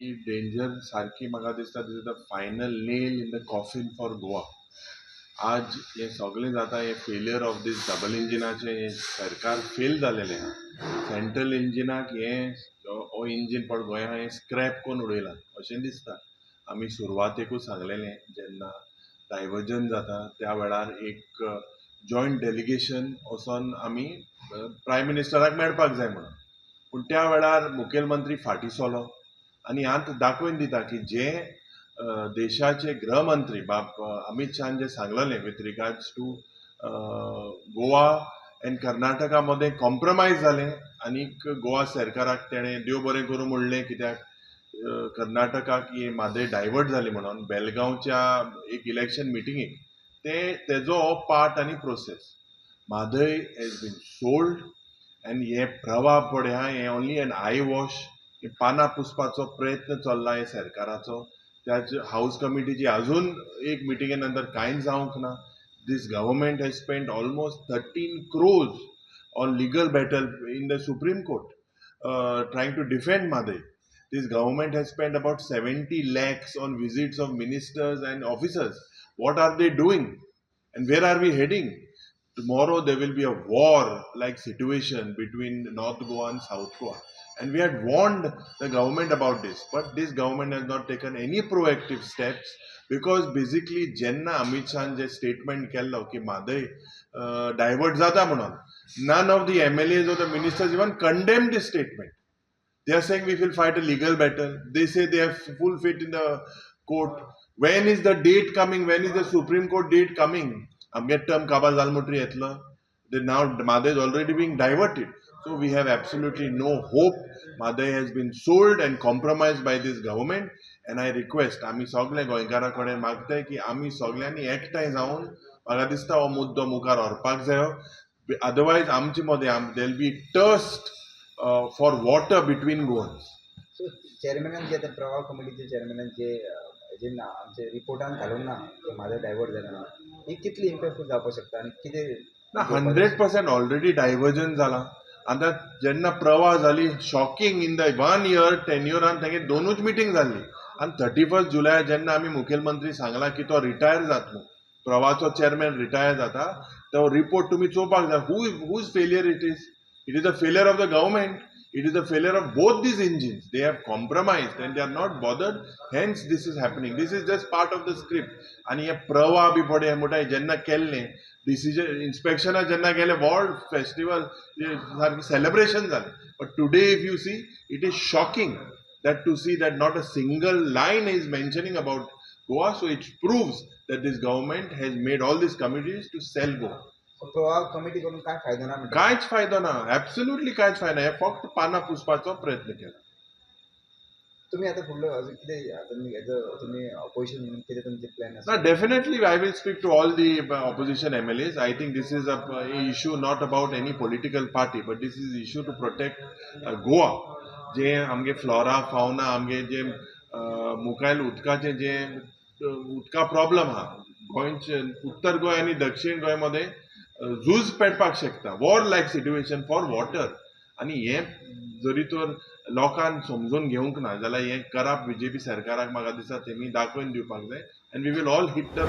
ही danger सारखी म्हाका दिसता this is the final nail in the coffin for Goa. आज हे सगळें जाता हे फेलियर ऑफ दीस डबल इंजिनाचे हे सरकार फेल जालेलें आहा. सेंट्रल इंजिनाक हे हो इंजीन पण गोंया हे स्क्रॅप करून उडयला अशें दिसता. आमी सुरवातेकूच सांगलेलें जेन्ना डायवर्जन जाता त्या वेळार एक जॉयंट डेलिगेशन वचोन आमी प्रायम मिनिस्टराक मेळपाक जाय म्हणून. पूण त्या वेळार मुखेलमंत्री फाटीं सरलो आनी आतां दाखोवन दिता की जे देशाचे गृहमंत्री बाब अमित शाहान जे सांगलेलें with regards to Goa and Karnataka मध्ये कॉम्प्रमायज जालें आनीक गोवा सरकाराक तेणें देव बरें करूं म्हणलें कित्याक कर्नाटकाक ही म्हादय डायवर्ट जाली म्हणून बेलगांवच्या एक इलेक्शन मिटिंगेक तेजो हो पार्ट आनी process. Mhadei has been sold आनी हे प्रवा पळय हे ओन्ली एन आय वॉश. पानां पुसपाचो प्रयत्न चल्ला हे सरकाराचो. त्याच हाऊस कमिटीची अजून एक मिटिंगे नंतर कांयच जावंक ना. This government has spend almost 13 crores on legal battle in the supreme court trying to defend Mhadei. This government has spent about 70 lakhs on visits of ministers and officers. What are they doing? And where are we heading? Tomorrow there will be a war-like situation between North Goa and South Goa. And we had warned the government about this. But this government has not taken any proactive steps because basically jenna Amit Shah je statement kello ki Mhadei divert jata म्हणून, none of the MLAs or the ministers even condemned this statement. They are saying we will fight a legal battle. They say they have full faith in the court. When is the date coming? When is the Supreme Court date coming? Amget term kaba zalmutri etla. Now Mhadei is already being diverted. So we have absolutely no hope. Mhadei has been sold and compromised by this government. And I request, आमी सगळे गोंयकारां कडेन मागताय की आमी सगळ्यांनी एकठांय जावन म्हाका दिसता हो मुद्दो मुखार व्हरपाक जायो. अदरवायज आमचे मध्ये there will be tussle for water between Goans. So चेअरमॅनान जे आता प्रवाह कमिटीचे चेअरमॅनान जे जे आमचे रिपोर्टान घालून ना की म्हादय डायवर्ट जालें ना ही कितली इम्पॅक्टफूल जावपाक शकता आनी कितें 100% ऑलरेडी डायवर्जन जाला. आतां जेन्ना प्रवाह जाली शॉकिंग इन द 1 year टेन्युरान तांगे दोनूच मिटींग जाल्ली आनी 31 जुलय जेन्ना आमी मुखेलमंत्री सांगला की तो रिटायर जाता म्हणून प्रवाहाचो चेअरमॅन रिटायर जाता तो रिपोर्ट तुमी चोवपाक जाय. Whose failure it is. It is the failure of the government. It is the failure of both these engines. They have compromised and they are not bothered. Hence, this is happening. This is just part of the script. And ये प्रवाह भी पड़े मोठा जेन्ना केल्ले decision इन्स्पेक्शना जेन्ना गेले world festival celebration जाले. But today, if you see, it is shocking that to see that not a single line is mentioning about Goa. So it proves that this government has made all these committees to sell Goa. प्रवाह committee करून काय फायदो ना म्हणटा. कांयच फायदो ना. Absolutely कांयच फायदो ना. हे फक्त पानां पुसपाचो प्रयत्न केला. तुम्ही आता फुडलो अजून कितें तुम्ही ऑपोजिशन म्हणून कितें तुमचे प्लॅन आसा? No, definitely I will speak to all the opposition MLAs. I think this is a issue not about any political party, but this is issue to protect Goa. जे आमगे फ्लोरा फावना आमगे जे मुखायल उदकाचे जे उदका problem आहा गोंयचे उत्तर गोंय आनी दक्षिण गोंय मध्ये झूज पेटपाक शकता. War like situation for water. आनी हे जरी तर लोकांक समजून घेवंक ना जाल्यार हे करप बीजेपी सरकाराक म्हाका दिसता तेमी दाखोवन दिवपाक जाय. And we will all hit the